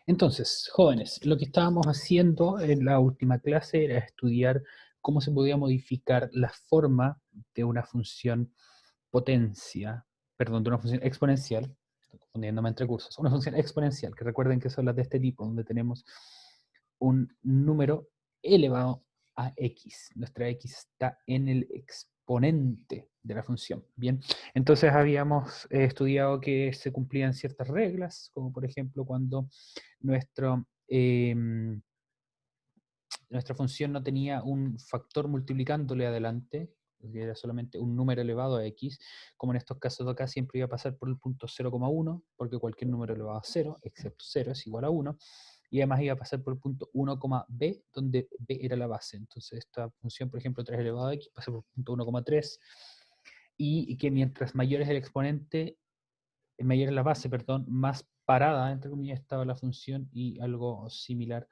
Entonces, jóvenes, lo que estábamos haciendo en la última clase era estudiar cómo se podía modificar la forma de una función potencia, perdón, de una función exponencial, estoy confundiéndome entre cursos, una función exponencial, que recuerden que son las de este tipo, donde tenemos un número elevado a x. Nuestra x está en el exponente de la función. Bien, entonces habíamos estudiado que se cumplían ciertas reglas, como por ejemplo cuando nuestro, nuestra función no tenía un factor multiplicándole adelante, que era solamente un número elevado a x, como en estos casos de acá siempre iba a pasar por el punto 0,1, porque cualquier número elevado a 0, excepto 0, es igual a 1, y además iba a pasar por el punto 1,b, donde b era la base. Entonces esta función, por ejemplo, 3 elevado a x, pasa por el punto 1,3, y que mientras mayor es el exponente, mayor es la base, perdón, más parada, entre comillas, estaba la función, y algo similar,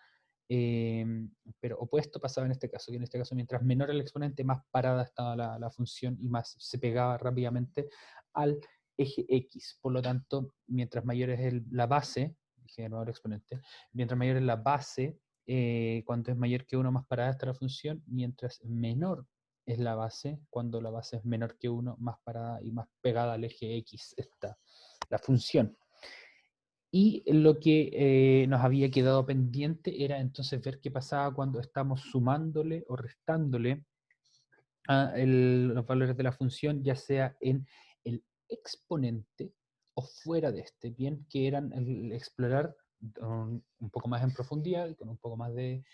pero opuesto pasaba en este caso, que en este caso mientras menor el exponente, más parada estaba la función y más se pegaba rápidamente al eje x. Por lo tanto, mientras mayor es la base, dije de nuevo el exponente, mientras mayor es la base, cuando es mayor que 1 más parada está la función, mientras menor es la base, cuando la base es menor que 1, más parada y más pegada al eje x está la función. Y lo que nos había quedado pendiente era entonces ver qué pasaba cuando estamos sumándole o restándole a los valores de la función, ya sea en el exponente o fuera de este. Bien, que eran el explorar un poco más en profundidad, con un poco más de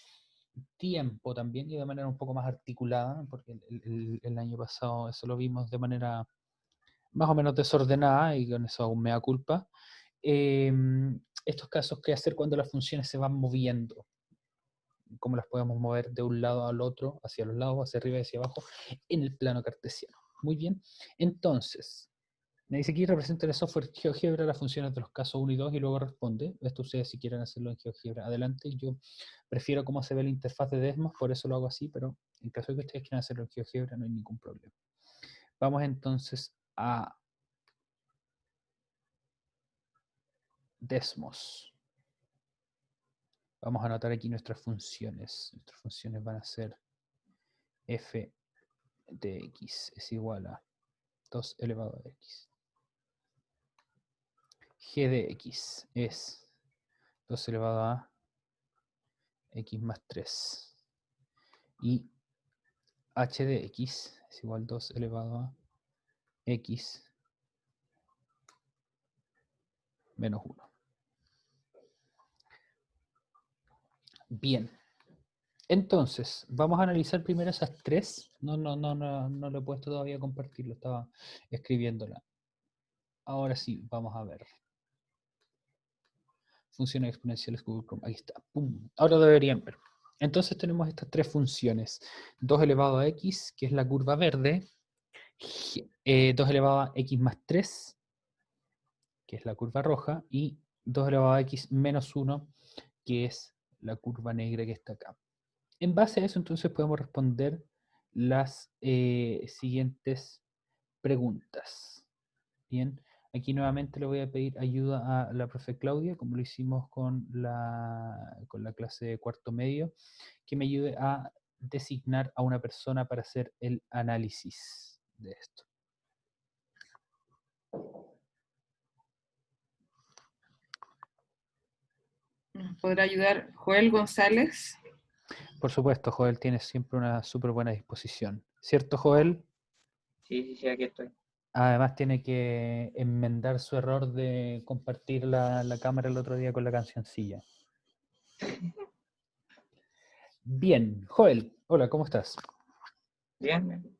tiempo también y de manera un poco más articulada, porque el año pasado eso lo vimos de manera más o menos desordenada y con eso aún me da culpa. Eh, Estos casos, ¿qué hacer cuando las funciones se van moviendo? ¿Cómo las podemos mover de un lado al otro, hacia los lados, hacia arriba y hacia abajo, en el plano cartesiano? Muy bien. Entonces, me dice aquí representa en el software GeoGebra las funciones de los casos 1 y 2 y luego responde. Esto ustedes si quieren hacerlo en GeoGebra adelante. Yo prefiero cómo se ve la interfaz de Desmos, por eso lo hago así, pero en caso de que ustedes quieran hacerlo en GeoGebra no hay ningún problema. Vamos entonces a Desmos. Vamos a anotar aquí nuestras funciones. Nuestras funciones van a ser f de x es igual a 2 elevado a x. G de x es 2 elevado a x más 3. Y h de x es igual a 2 elevado a x menos 1. Bien. Entonces, vamos a analizar primero esas tres. No lo he puesto todavía a compartirlo, estaba escribiéndola. Ahora sí, vamos a ver. Funciones exponenciales Google Chrome. Ahí está. ¡Pum! Ahora deberían ver. Entonces tenemos estas tres funciones. 2 elevado a x, que es la curva verde. 2 elevado a x más 3, que es la curva roja. Y 2 elevado a x menos 1, que es la curva negra que está acá. En base a eso, entonces podemos responder las siguientes preguntas. Bien, aquí nuevamente le voy a pedir ayuda a la profe Claudia, como lo hicimos con la clase de cuarto medio, que me ayude a designar a una persona para hacer el análisis de esto. ¿Nos podrá ayudar Joel González? Por supuesto, Joel tiene siempre una súper buena disposición. ¿Cierto, Joel? Sí, aquí estoy. Además tiene que enmendar su error de compartir la cámara el otro día con la cancioncilla. Bien, Joel, hola, ¿cómo estás? Bien.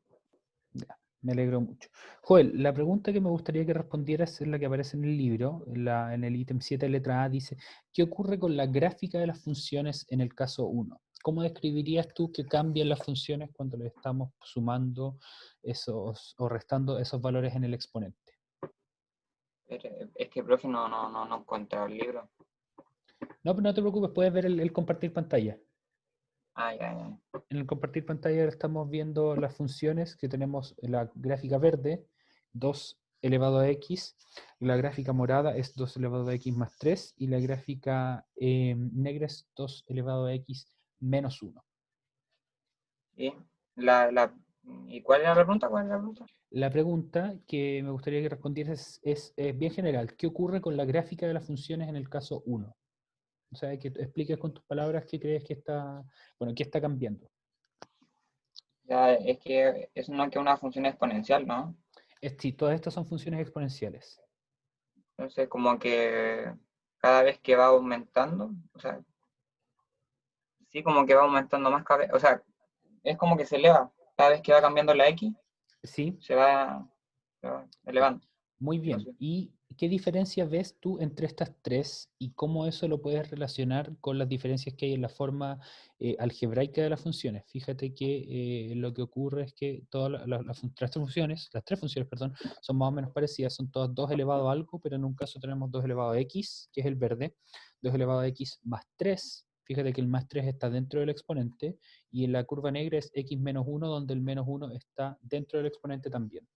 Ya, me alegro mucho. Joel, la pregunta que me gustaría que respondieras es la que aparece en el libro, en el ítem 7, letra A, dice, ¿qué ocurre con la gráfica de las funciones en el caso 1? ¿Cómo describirías tú que cambian las funciones cuando le estamos sumando esos o restando esos valores en el exponente? Es que, profe, no encuentro el libro. No, pero no te preocupes, puedes ver el compartir pantalla. Ya. En el compartir pantalla estamos viendo las funciones que tenemos en la gráfica verde, 2 elevado a x, la gráfica morada es 2 elevado a x más 3 y la gráfica negra es 2 elevado a x menos 1. ¿Y, ¿y cuál era la pregunta? ¿Cuál era la pregunta? La pregunta que me gustaría que respondieras es bien general. ¿Qué ocurre con la gráfica de las funciones en el caso 1? O sea, que expliques con tus palabras qué crees que está, bueno, qué está cambiando. Ya, es que es no que una función exponencial, ¿no? Sí, todas estas son funciones exponenciales. Entonces, como que cada vez que va aumentando, o sea, sí, como que va aumentando más cada vez, o sea, es como que se eleva. Cada vez que va cambiando la x, Sí, se va ya. elevando. Muy Sí, bien. sí. ¿Y qué diferencia ves tú entre estas tres y cómo eso lo puedes relacionar con las diferencias que hay en la forma algebraica de las funciones? Fíjate que lo que ocurre es que todas las tres funciones, perdón, son más o menos parecidas, son todas 2 elevado a algo, pero en un caso tenemos 2 elevado a x, que es el verde, 2 elevado a x más 3. Fíjate que el más 3 está dentro del exponente y en la curva negra es x menos 1, donde el menos 1 está dentro del exponente también.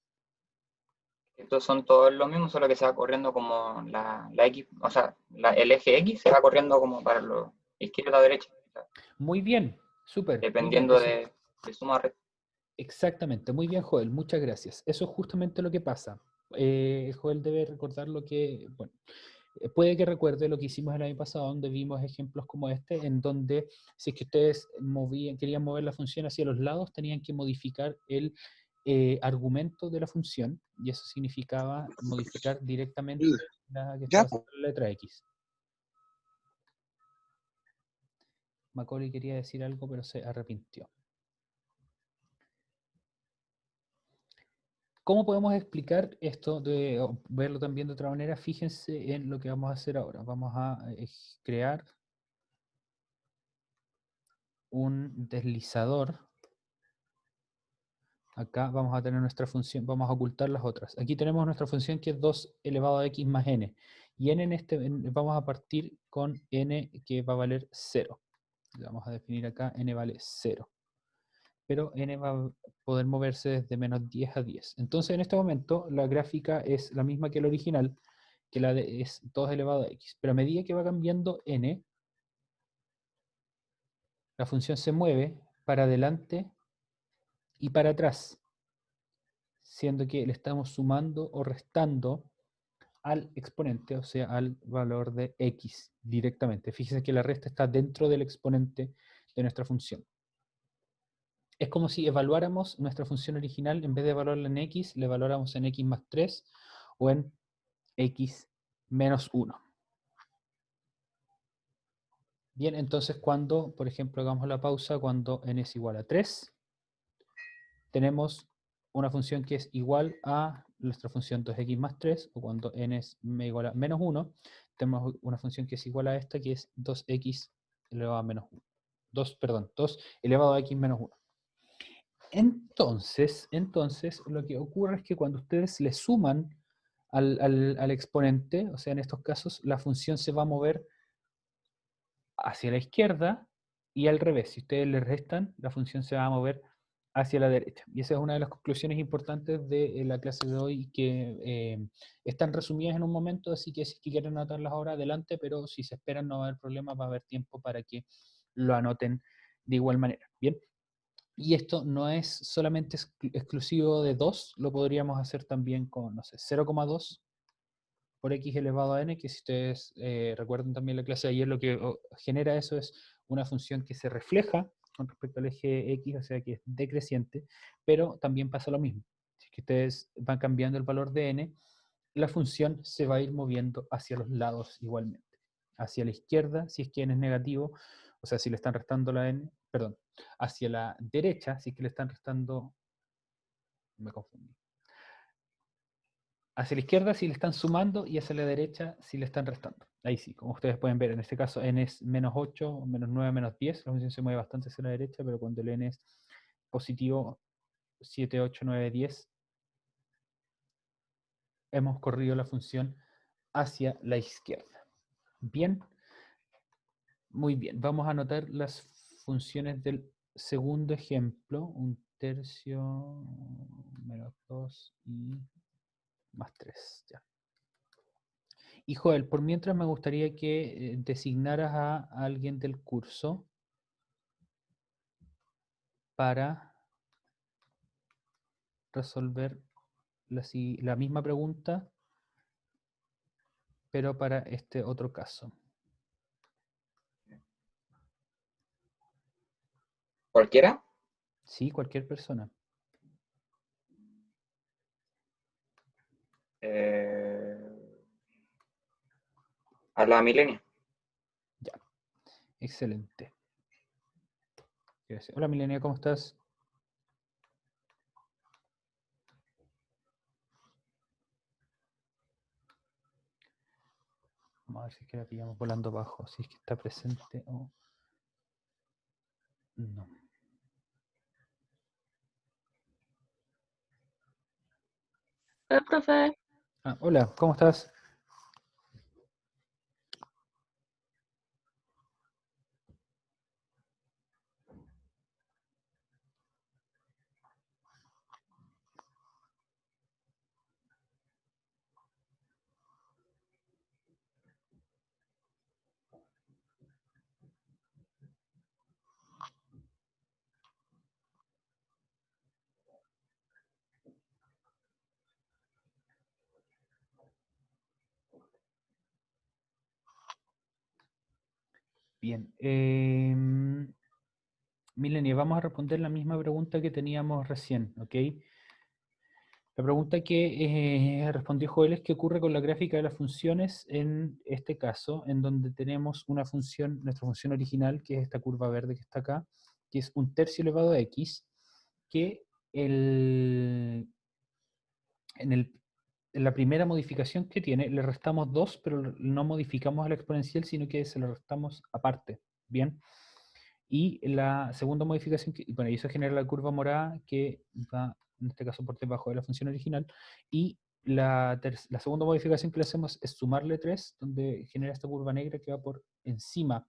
Estos son todos lo mismo, solo que se va corriendo como la x, o sea, el eje x se va corriendo como para lo izquierda o derecha, o sea, Muy bien, súper, muy bien. dependiendo Eso, de suma recta. exactamente, muy bien, Joel, muchas gracias. Eso es justamente lo que pasa. Joel debe recordar lo que, bueno, puede que recuerde lo que hicimos el año pasado, donde vimos ejemplos como este, en donde si es que ustedes querían mover la función hacia los lados, tenían que modificar el argumento de la función, y eso significaba modificar directamente la que Ya, estaba haciendo la letra X. Macaulay quería decir algo, pero se arrepintió. ¿Cómo podemos explicar esto, o verlo también de otra manera? Fíjense en lo que vamos a hacer ahora. Vamos a crear un deslizador. Acá vamos a tener nuestra función, vamos a ocultar las otras. Aquí tenemos nuestra función que es 2 elevado a x más n. Y vamos a partir con n que va a valer 0. Vamos a definir acá n vale 0. Pero n va a poder moverse desde menos 10 a 10. Entonces en este momento la gráfica es la misma que la original, que es 2 elevado a x. Pero a medida que va cambiando n, la función se mueve para adelante y para atrás, siendo que le estamos sumando o restando al exponente, o sea, al valor de x directamente. Fíjense que la resta está dentro del exponente de nuestra función. Es como si evaluáramos nuestra función original, en vez de evaluarla en x, la evaluáramos en x más 3 o en x menos 1. Bien, entonces cuando, por ejemplo, hagamos la pausa, cuando n es igual a 3, tenemos una función que es igual a nuestra función 2x más 3, o cuando n es igual a menos 1, tenemos una función que es igual a esta, que es 2x elevado a menos 1. 2 elevado a x menos 1. Entonces, lo que ocurre es que cuando ustedes le suman al exponente, o sea, en estos casos, la función se va a mover hacia la izquierda y al revés. Si ustedes le restan, la función se va a mover hacia la derecha. Y esa es una de las conclusiones importantes de la clase de hoy, que están resumidas en un momento, así que si quieren anotarlas ahora, adelante, pero si se esperan no va a haber problema, va a haber tiempo para que lo anoten de igual manera. Bien. Y esto no es solamente exclusivo de 2, lo podríamos hacer también con, no sé, 0,2 por x elevado a n, que si ustedes recuerdan también la clase de ayer, lo que genera eso es una función que se refleja con respecto al eje x, o sea que es decreciente, pero también pasa lo mismo. Si es que ustedes van cambiando el valor de n, la función se va a ir moviendo hacia los lados igualmente. Hacia la izquierda, si es que n es negativo, o sea, si le están restando la n, perdón, hacia la derecha, si es que le están restando, me confundí. Hacia la izquierda si le están sumando y hacia la derecha si le están restando. Ahí sí, como ustedes pueden ver, en este caso n es menos 8, menos 9, menos 10. La función se mueve bastante hacia la derecha, pero cuando el n es positivo 7, 8, 9, 10, hemos corrido la función hacia la izquierda. Bien, muy bien. Vamos a anotar las funciones del segundo ejemplo. 1/3, menos 2 y más 3, ya. Y Joel, por mientras me gustaría que designaras a alguien del curso para resolver la misma pregunta, pero para este otro caso. ¿Cualquiera? Sí, cualquier persona. A la Milenia. Ya, excelente. Gracias. Hola Milenia, ¿cómo estás? Vamos a ver si es que la pillamos volando bajo, si es que está presente o no. Hola, profe. Ah, hola, ¿cómo estás? Bien. Milenia, vamos a responder la misma pregunta que teníamos recién, ¿ok? La pregunta que respondió Joel es qué ocurre con la gráfica de las funciones en este caso, en donde tenemos una función, nuestra función original, que es esta curva verde que está acá, que es 1/3 elevado a x, que en la primera modificación que tiene le restamos 2, pero no modificamos a la exponencial, sino que se lo restamos aparte, ¿bien? Y la segunda modificación, bueno, y eso genera la curva morada que va, en este caso, por debajo de la función original. Y la segunda modificación que le hacemos es sumarle 3, donde genera esta curva negra que va por encima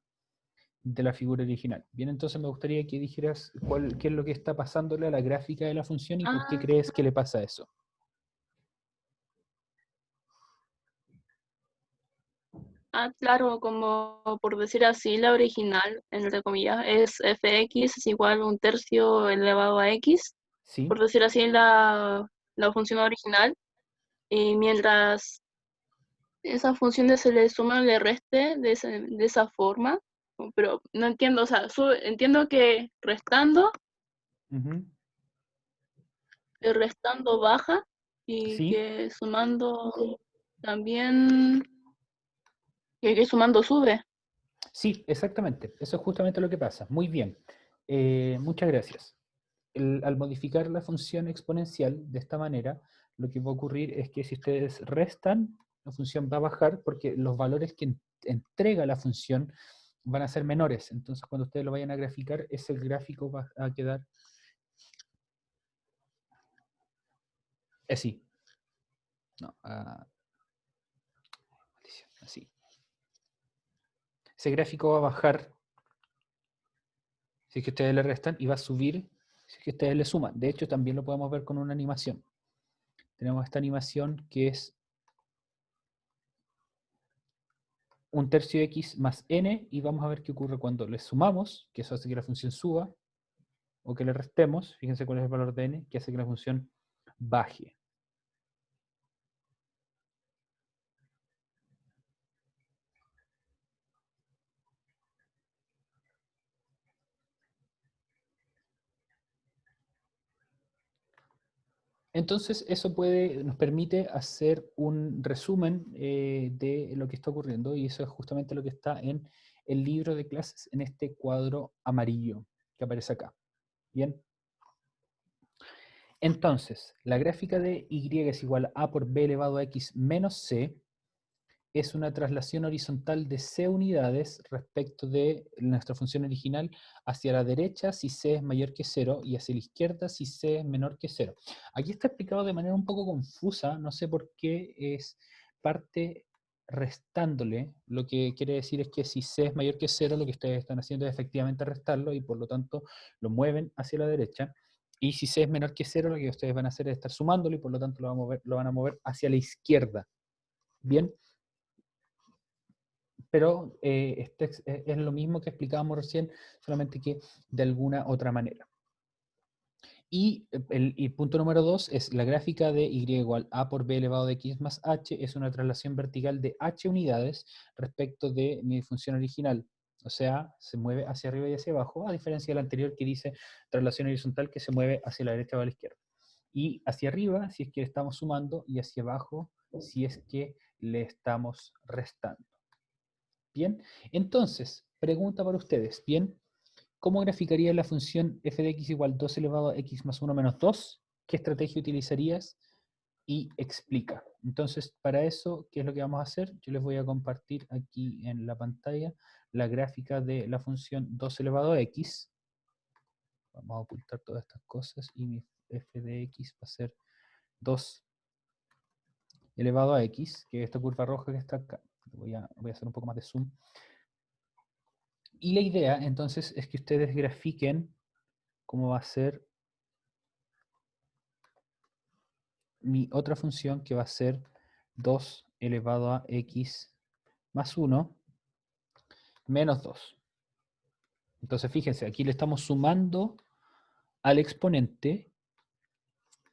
de la figura original. Bien, entonces me gustaría que dijeras qué es lo que está pasándole a la gráfica de la función y por qué Ah, crees que le pasa eso. claro, como por decir así, la original, entre comillas, es fx es igual a 1/3 elevado a x, ¿Sí? por decir así, la función original. Y mientras esa función se le suma o le reste de esa forma, pero no entiendo, o sea, entiendo que Ujú. restando baja y ¿Sí? que sumando también, que sumando sube. Sí, exactamente. Eso es justamente lo que pasa. Muy bien. Muchas gracias. Al modificar la función exponencial de esta manera, lo que va a ocurrir es que si ustedes restan, la función va a bajar porque los valores que entrega la función van a ser menores. Entonces, cuando ustedes lo vayan a graficar, ese gráfico va a quedar así. No, así. Ese gráfico va a bajar si es que ustedes le restan y va a subir si es que ustedes le suman. De hecho, también lo podemos ver con una animación. Tenemos esta animación que es 1/3 x más n, y vamos a ver qué ocurre cuando le sumamos, que eso hace que la función suba, o que le restemos, fíjense cuál es el valor de n, que hace que la función baje. Entonces, eso nos permite hacer un resumen de lo que está ocurriendo, y eso es justamente lo que está en el libro de clases, en este cuadro amarillo que aparece acá. Bien. Entonces, la gráfica de y es igual a por b elevado a x menos c es una traslación horizontal de c unidades respecto de nuestra función original hacia la derecha si c es mayor que 0 y hacia la izquierda si c es menor que 0. Aquí está explicado de manera un poco confusa, no sé por qué es parte restándole, lo que quiere decir es que si c es mayor que 0, lo que ustedes están haciendo es efectivamente restarlo y por lo tanto lo mueven hacia la derecha. Y si C es menor que 0, lo que ustedes van a hacer es estar sumándolo y por lo tanto lo van a mover hacia la izquierda. Bien. Pero es lo mismo que explicábamos recién, solamente que de alguna otra manera. Y el punto número 2 es la gráfica de y igual a por b elevado de x más h, es una traslación vertical de h unidades respecto de mi función original. O sea, se mueve hacia arriba y hacia abajo, a diferencia del anterior que dice traslación horizontal que se mueve hacia la derecha o a la izquierda. Y hacia arriba si es que le estamos sumando y hacia abajo si es que le estamos restando. Bien, entonces, pregunta para ustedes. Bien, ¿cómo graficarías la función f de x igual 2 elevado a x más 1 menos 2? ¿Qué estrategia utilizarías? Y explica. Entonces, para eso, ¿qué es lo que vamos a hacer? Yo les voy a compartir aquí en la pantalla la gráfica de la función 2 elevado a x. Vamos a ocultar todas estas cosas y mi f de x va a ser 2 elevado a x, que es esta curva roja que está acá. Voy a hacer un poco más de zoom. Y la idea, entonces, es que ustedes grafiquen cómo va a ser mi otra función, que va a ser 2 elevado a x más 1 menos 2. Entonces, fíjense, aquí le estamos sumando al exponente,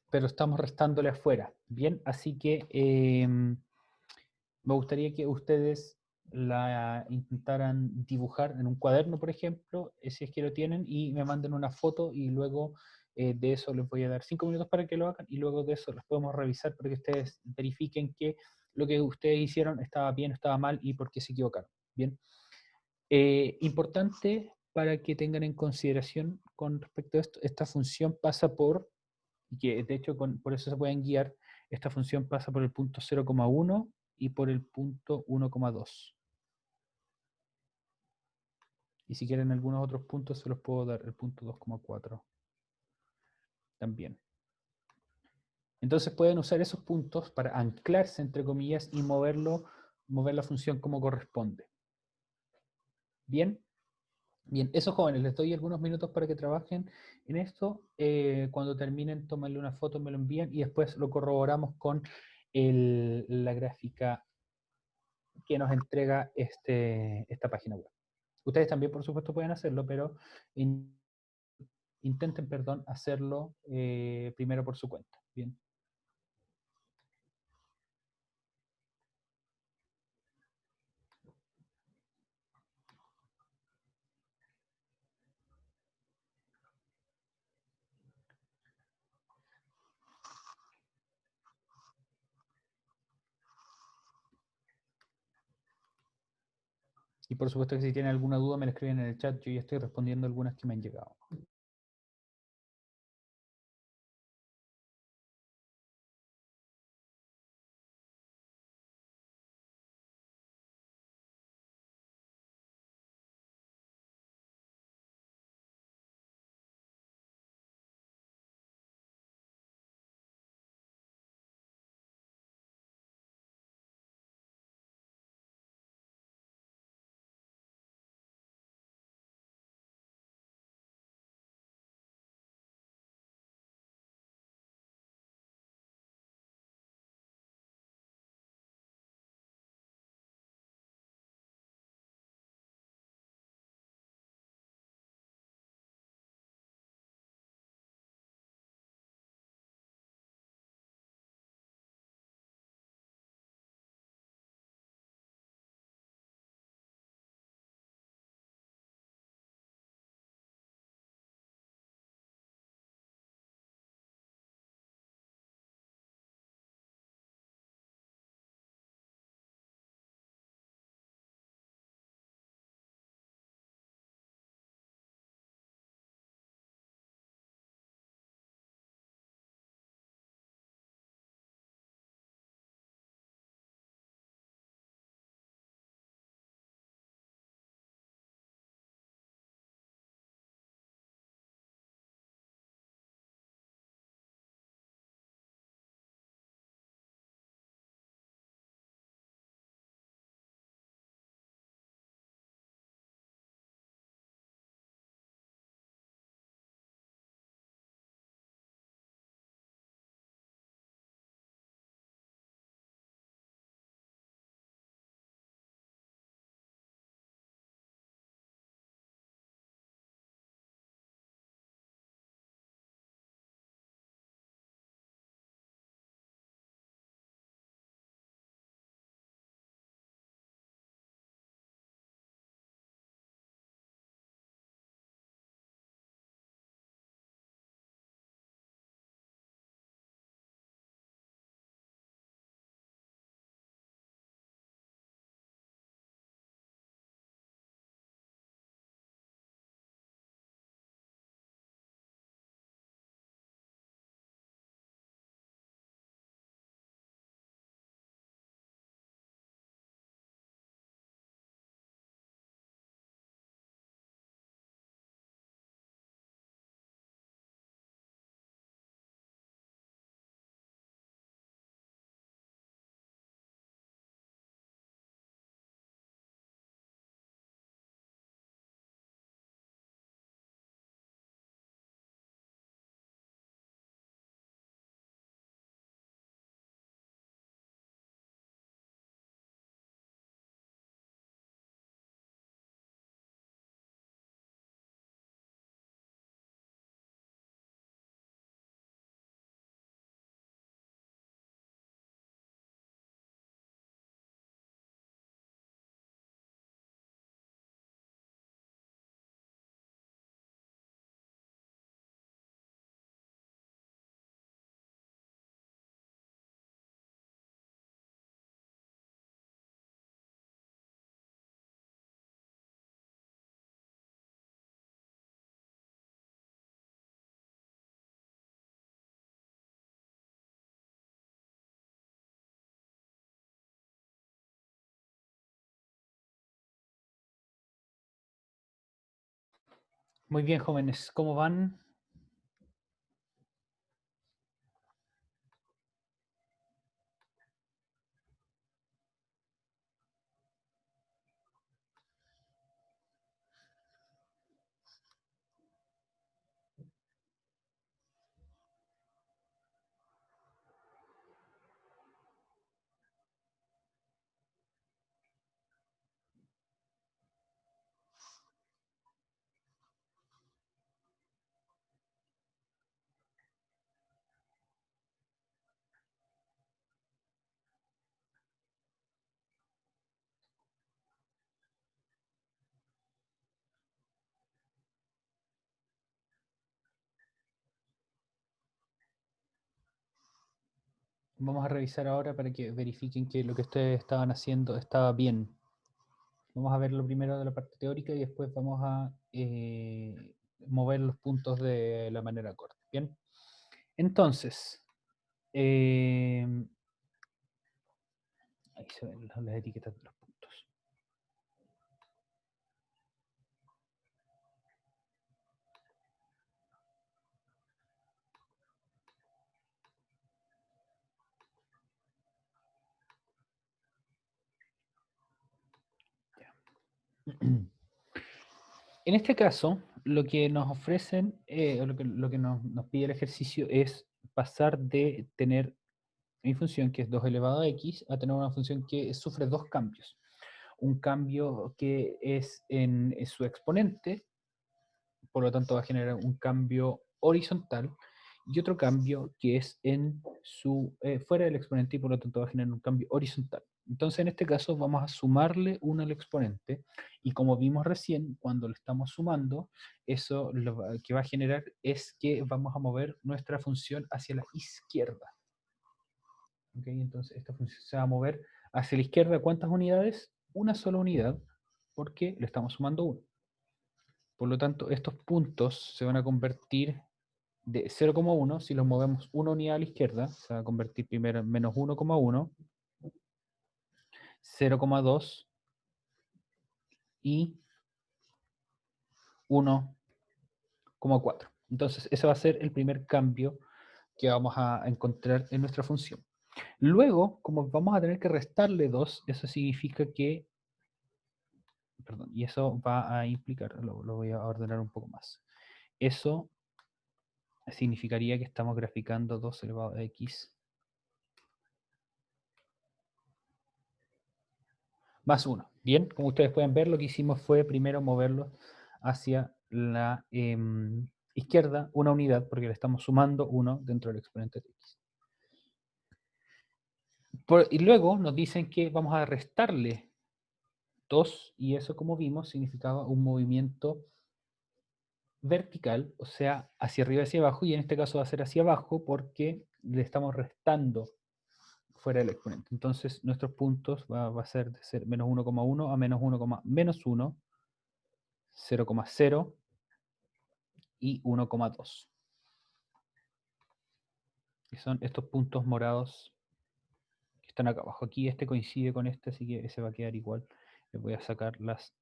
pero estamos restándole afuera. Bien, así que me gustaría que ustedes la intentaran dibujar en un cuaderno, por ejemplo, si es que lo tienen, y me manden una foto y luego de eso les voy a dar 5 minutos para que lo hagan y luego de eso los podemos revisar para que ustedes verifiquen que lo que ustedes hicieron estaba bien o estaba mal y por qué se equivocaron. Bien. Importante para que tengan en consideración con respecto a esto, esta función pasa por, y que de hecho por eso se pueden guiar, esta función pasa por el punto 0,1 y por el punto 1,2. Y si quieren algunos otros puntos se los puedo dar, el punto 2,4 también. Entonces pueden usar esos puntos para anclarse, entre comillas, y mover la función como corresponde. ¿Bien? Bien, esos jóvenes, les doy algunos minutos para que trabajen en esto. Cuando terminen, tómenle una foto, me lo envían y después lo corroboramos con la gráfica que nos entrega esta página web. Ustedes también, por supuesto, pueden hacerlo, pero intenten, perdón, hacerlo primero por su cuenta. Bien. Y por supuesto que si tienen alguna duda me la escriben en el chat, yo ya estoy respondiendo algunas que me han llegado. Muy bien, jóvenes, ¿cómo van? Vamos a revisar ahora para que verifiquen que lo que ustedes estaban haciendo estaba bien. Vamos a ver lo primero de la parte teórica y después vamos a mover los puntos de la manera corta. Bien. Entonces, eh, ahí se ven las etiquetas de los puntos. En este caso, lo que nos ofrecen, o lo que nos pide el ejercicio es pasar de tener mi función, que es 2 elevado a x, a tener una función que sufre dos cambios. Un cambio que es en su exponente, por lo tanto va a generar un cambio horizontal, y otro cambio que es en su fuera del exponente y por lo tanto va a generar un cambio horizontal. Entonces en este caso vamos a sumarle 1 al exponente y como vimos recién, cuando lo estamos sumando, eso lo que va a generar es que vamos a mover nuestra función hacia la izquierda. ¿Okay? Entonces esta función se va a mover hacia la izquierda. ¿Cuántas unidades? Una sola unidad, porque le estamos sumando 1. Por lo tanto, estos puntos se van a convertir de 0,1, si los movemos una unidad a la izquierda, se va a convertir primero en menos 1,1, 0,2 y 1,4. Entonces, ese va a ser el primer cambio que vamos a encontrar en nuestra función. Luego, como vamos a tener que restarle 2, eso significa que, perdón, y eso va a implicar, lo voy a ordenar un poco más. Eso significaría que estamos graficando 2 elevado a x más 1. Bien, como ustedes pueden ver, lo que hicimos fue primero moverlo hacia la izquierda una unidad, porque le estamos sumando 1 dentro del exponente de x. Y luego nos dicen que vamos a restarle 2, y eso, como vimos, significaba un movimiento vertical, o sea, hacia arriba y hacia abajo, y en este caso va a ser hacia abajo porque le estamos restando fuera del exponente. Entonces, nuestros puntos va a ser de ser menos 1,1 a menos 1, menos 1, 0,0 y 1,2. Que son estos puntos morados que están acá abajo. Aquí este coincide con este, así que ese va a quedar igual. Les voy a sacar las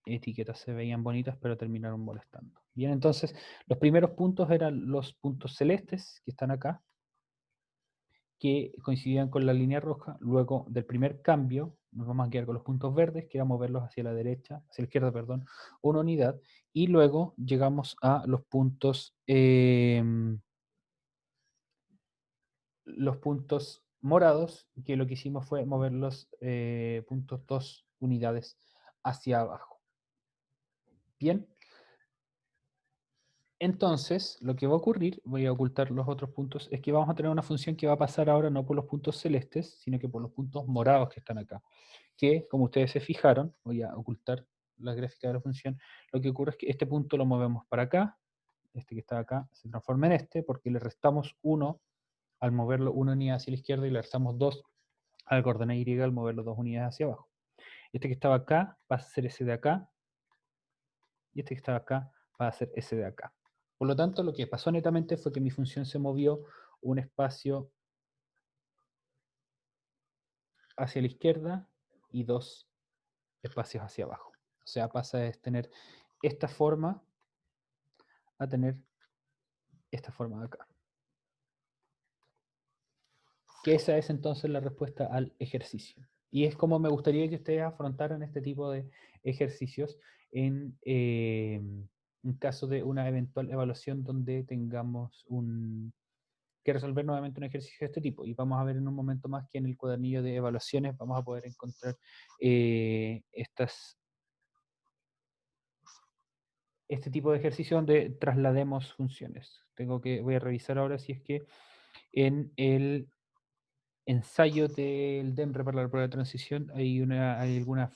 etiquetas, se veían bonitas, pero terminaron molestando. Bien, entonces, los primeros puntos eran los puntos celestes, que están acá, que coincidían con la línea roja. Luego del primer cambio, nos vamos a quedar con los puntos verdes, que era moverlos hacia la derecha, hacia la izquierda, perdón, una unidad. Y luego llegamos a los puntos morados, que lo que hicimos fue mover los puntos 2 unidades hacia abajo. Bien, entonces lo que va a ocurrir, voy a ocultar los otros puntos, es que vamos a tener una función que va a pasar ahora no por los puntos celestes, sino que por los puntos morados que están acá. Que, como ustedes se fijaron, voy a ocultar la gráfica de la función, lo que ocurre es que este punto lo movemos para acá, este que está acá se transforma en este, porque le restamos 1 al moverlo una unidad hacia la izquierda y le restamos 2 al coordenar Y al moverlo 2 unidades hacia abajo. Este que estaba acá va a ser ese de acá, y este que estaba acá va a ser ese de acá. Por lo tanto, lo que pasó netamente fue que mi función se movió un espacio hacia la izquierda y 2 espacios hacia abajo. O sea, pasa de tener esta forma a tener esta forma de acá. Que esa es entonces la respuesta al ejercicio. Y es como me gustaría que ustedes afrontaran este tipo de ejercicios en caso de una eventual evaluación donde tengamos que resolver nuevamente un ejercicio de este tipo. Y vamos a ver en un momento más que en el cuadernillo de evaluaciones vamos a poder encontrar este tipo de ejercicio donde traslademos funciones. Voy a revisar ahora si es que en el ensayo del DEMRE para la prueba de transición hay alguna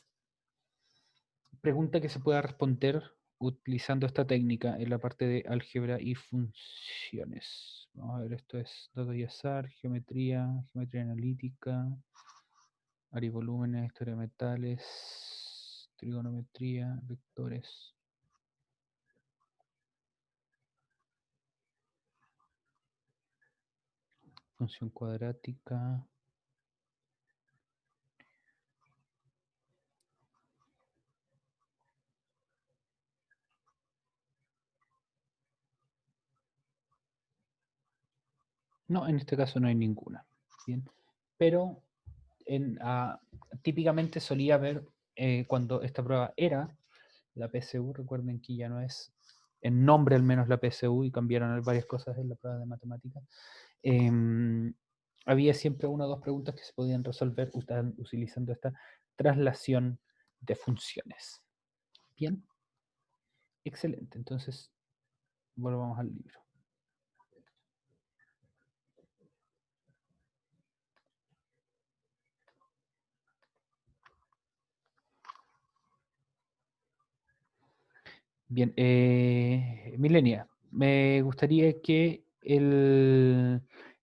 pregunta que se pueda responder utilizando esta técnica en la parte de álgebra y funciones. Vamos a ver, esto es datos y azar, geometría analítica, área y volúmenes, historia de metales, trigonometría, vectores. Función cuadrática. No, en este caso no hay ninguna. Bien. Pero típicamente solía haber, cuando esta prueba era la PSU, recuerden que ya no es en nombre al menos la PSU y cambiaron varias cosas en la prueba de matemáticas, había siempre una o dos preguntas que se podían resolver utilizando esta traslación de funciones. Bien, excelente. Entonces, volvamos al libro. Bien, Milenia, me gustaría que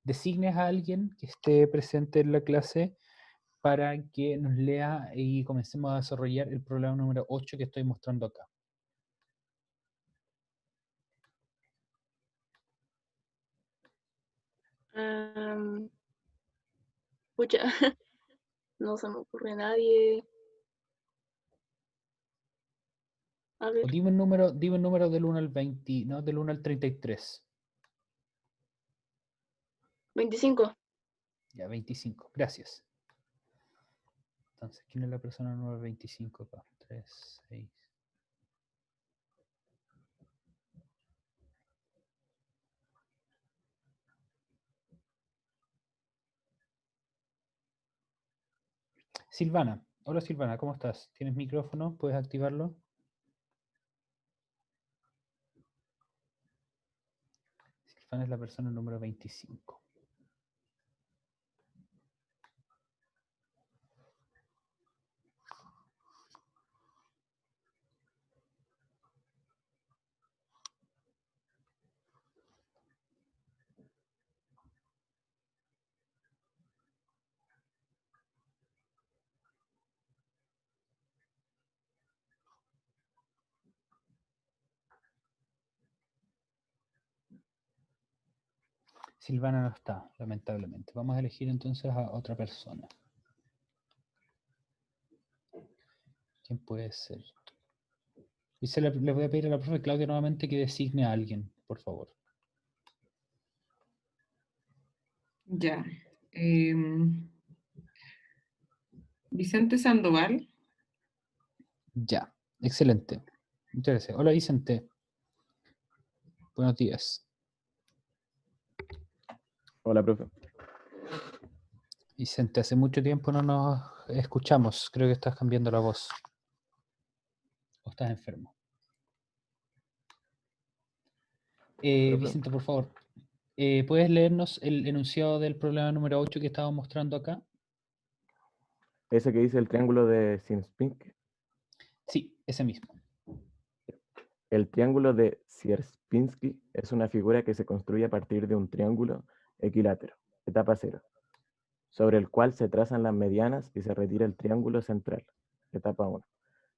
designes a alguien que esté presente en la clase para que nos lea y comencemos a desarrollar el problema número 8 que estoy mostrando acá. Pucha, no se me ocurre nadie. A O ver, dime un número del 1 al 20, no, del 1 al 33. 25. Ya, 25. Gracias. Entonces, ¿quién es la persona número 25 acá? 3, 6. Silvana. Hola Silvana, ¿cómo estás? ¿Tienes micrófono? ¿Puedes activarlo? Silvana es la persona número 25. Silvana no está, lamentablemente. Vamos a elegir entonces a otra persona. ¿Quién puede ser? Y le voy a pedir a la profe Claudia nuevamente que designe a alguien, por favor. Ya. Vicente Sandoval. Ya, excelente. Muchas gracias. Hola Vicente. Buenos días. Hola, profe. Vicente, hace mucho tiempo no nos escuchamos. Creo que estás cambiando la voz. ¿O estás enfermo? Profe. Vicente, por favor, ¿puedes leernos el enunciado del problema número 8 que estaba mostrando acá? Ese que dice el triángulo de Sierpinski. Sí, ese mismo. El triángulo de Sierpinski es una figura que se construye a partir de un triángulo equilátero, etapa 0, sobre el cual se trazan las medianas y se retira el triángulo central, etapa 1.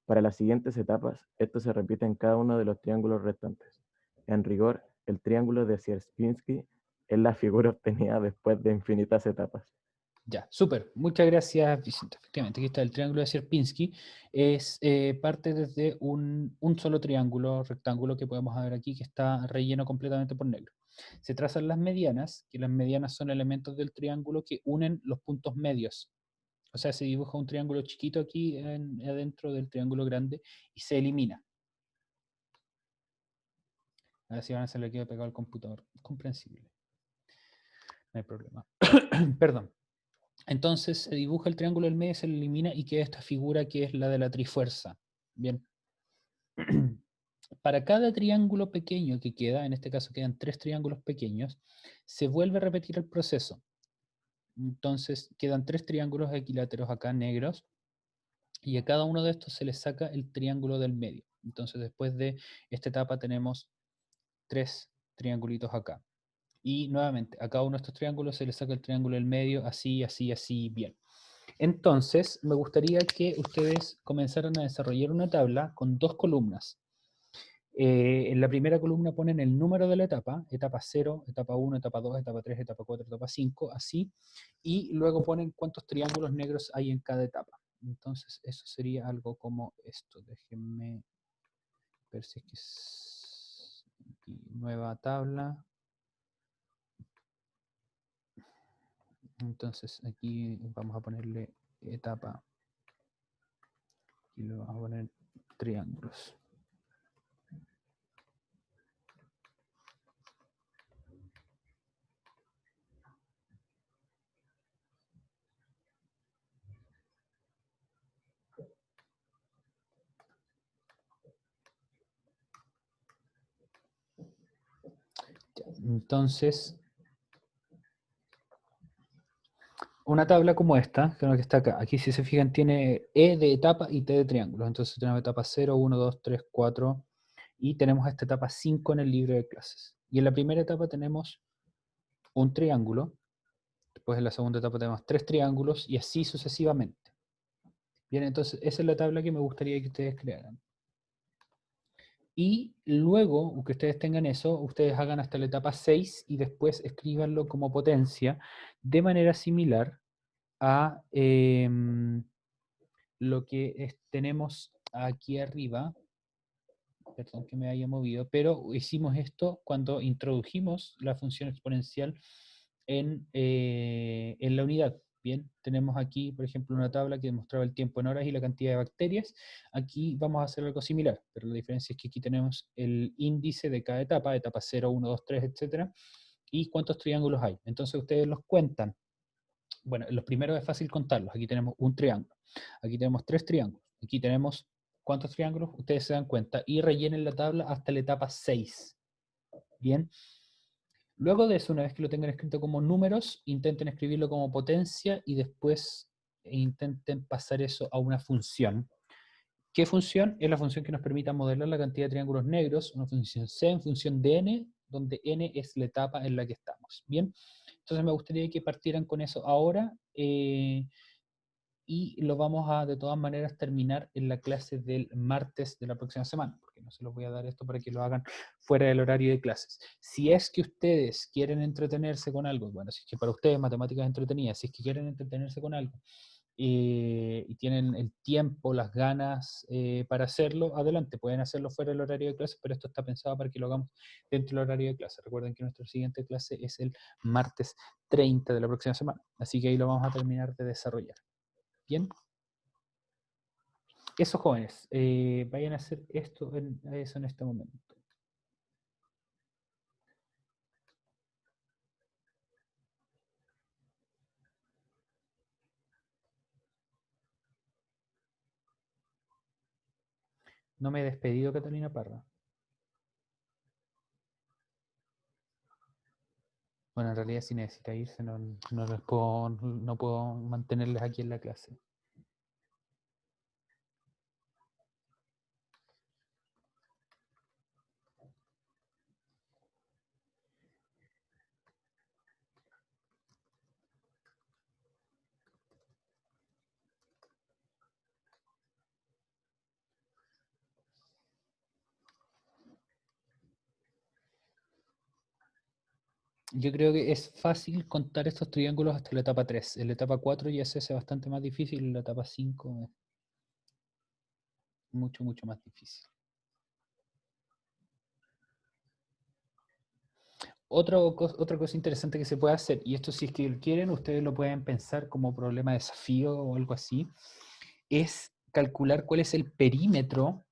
Para las siguientes etapas, esto se repite en cada uno de los triángulos restantes. En rigor, el triángulo de Sierpinski es la figura obtenida después de infinitas etapas. Ya, súper. Muchas gracias, Vicente. Efectivamente, aquí está el triángulo de Sierpinski. Es parte desde un solo triángulo rectángulo que podemos ver aquí que está relleno completamente por negro. Se trazan las medianas, que las medianas son elementos del triángulo que unen los puntos medios. O sea, se dibuja un triángulo chiquito aquí adentro del triángulo grande y se elimina. A ver si van a hacer le queda pegado al computador. Comprensible. No hay problema. Perdón. Entonces se dibuja el triángulo del medio, se lo elimina y queda esta figura que es la de la trifuerza. Bien. Para cada triángulo pequeño que queda, en este caso quedan 3 triángulos pequeños, se vuelve a repetir el proceso. Entonces quedan 3 triángulos equiláteros acá negros y a cada uno de estos se le saca el triángulo del medio. Entonces después de esta etapa tenemos 3 triangulitos acá. Y nuevamente, a cada uno de estos triángulos se le saca el triángulo del medio, así, así, así, bien. Entonces, me gustaría que ustedes comenzaran a desarrollar una tabla con 2 columnas. En la primera columna ponen el número de la etapa 0, etapa 1, etapa 2, etapa 3, etapa 4, etapa 5, así, y luego ponen cuántos triángulos negros hay en cada etapa. Entonces, eso sería algo como esto. Déjenme ver si es que es aquí, nueva tabla. Entonces, aquí vamos a ponerle etapa y le vamos a poner triángulos. Entonces, una tabla como esta, que es la que está acá, aquí si se fijan tiene E de etapa y T de triángulos. Entonces tenemos etapa 0, 1, 2, 3, 4 y tenemos esta etapa 5 en el libro de clases. Y en la primera etapa tenemos un triángulo, después en la segunda etapa tenemos 3 triángulos y así sucesivamente. Bien, entonces esa es la tabla que me gustaría que ustedes crearan. Y luego que ustedes tengan eso, ustedes hagan hasta la etapa 6 y después escríbanlo como potencia de manera similar a lo que tenemos aquí arriba. Perdón que me haya movido, pero hicimos esto cuando introdujimos la función exponencial en la unidad. Bien, tenemos aquí, por ejemplo, una tabla que demostraba el tiempo en horas y la cantidad de bacterias. Aquí vamos a hacer algo similar, pero la diferencia es que aquí tenemos el índice de cada etapa, etapa 0, 1, 2, 3, etcétera, y cuántos triángulos hay. Entonces ustedes los cuentan. Bueno, los primeros es fácil contarlos. Aquí tenemos un triángulo. Aquí tenemos 3 triángulos. Aquí tenemos ¿cuántos triángulos? Ustedes se dan cuenta. Y rellenen la tabla hasta la etapa 6. Bien. Luego de eso, una vez que lo tengan escrito como números, intenten escribirlo como potencia y después intenten pasar eso a una función. ¿Qué función? Es la función que nos permita modelar la cantidad de triángulos negros, una función C en función de n, donde n es la etapa en la que estamos. Bien, entonces me gustaría que partieran con eso ahora y lo vamos a de todas maneras terminar en la clase del martes de la próxima semana, porque no se los voy a dar esto para que lo hagan fuera del horario de clases. Si es que ustedes quieren entretenerse con algo, bueno, si es que para ustedes matemáticas es entretenida, si es que quieren entretenerse con algo, y tienen el tiempo, las ganas para hacerlo, adelante, pueden hacerlo fuera del horario de clase, pero esto está pensado para que lo hagamos dentro del horario de clase. Recuerden que nuestra siguiente clase es el martes 30 de la próxima semana, así que ahí lo vamos a terminar de desarrollar. Bien, eso jóvenes, vayan a hacer eso en este momento. No me he despedido, Catalina Parra. Bueno, en realidad si necesita irse, no puedo mantenerles aquí en la clase. Yo creo que es fácil contar estos triángulos hasta la etapa 3. En la etapa 4 ya se hace bastante más difícil, en la etapa 5 es mucho, mucho más difícil. Otra cosa interesante que se puede hacer, y esto si es que quieren, ustedes lo pueden pensar como problema de desafío o algo así, es calcular cuál es el perímetro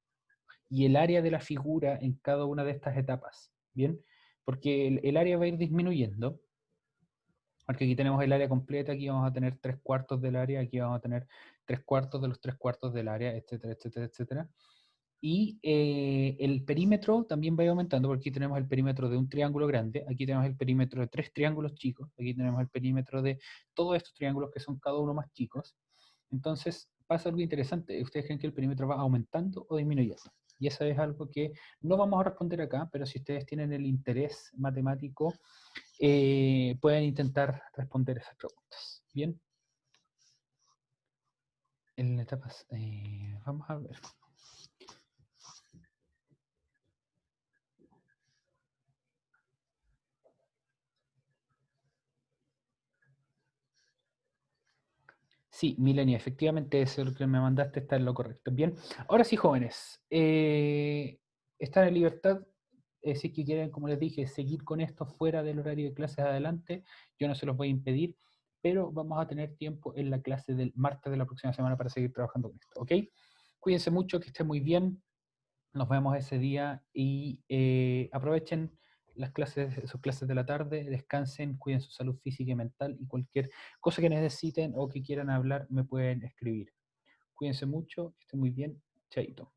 y el área de la figura en cada una de estas etapas, ¿bien? Porque el área va a ir disminuyendo, porque aquí tenemos el área completa, aquí vamos a tener 3/4 del área, aquí vamos a tener 3/4 de los 3/4 del área, etcétera, etcétera, etcétera. Y el perímetro también va a ir aumentando, porque aquí tenemos el perímetro de un triángulo grande, aquí tenemos el perímetro de 3 triángulos chicos, aquí tenemos el perímetro de todos estos triángulos que son cada uno más chicos. Entonces pasa algo interesante. ¿Ustedes creen que el perímetro va aumentando o disminuyendo? Y eso es algo que no vamos a responder acá, pero si ustedes tienen el interés matemático, pueden intentar responder esas preguntas. Bien. En etapas, vamos a ver. Sí, Milenia, efectivamente eso es lo que me mandaste, está en lo correcto. Bien, ahora sí, jóvenes, están en libertad, si es que quieren, como les dije, seguir con esto fuera del horario de clases adelante, yo no se los voy a impedir, pero vamos a tener tiempo en la clase del martes de la próxima semana para seguir trabajando con esto, ¿ok? Cuídense mucho, que estén muy bien, nos vemos ese día y aprovechen las clases, sus clases de la tarde, descansen, cuiden su salud física y mental y cualquier cosa que necesiten o que quieran hablar me pueden escribir. Cuídense mucho, que estén muy bien, chaito.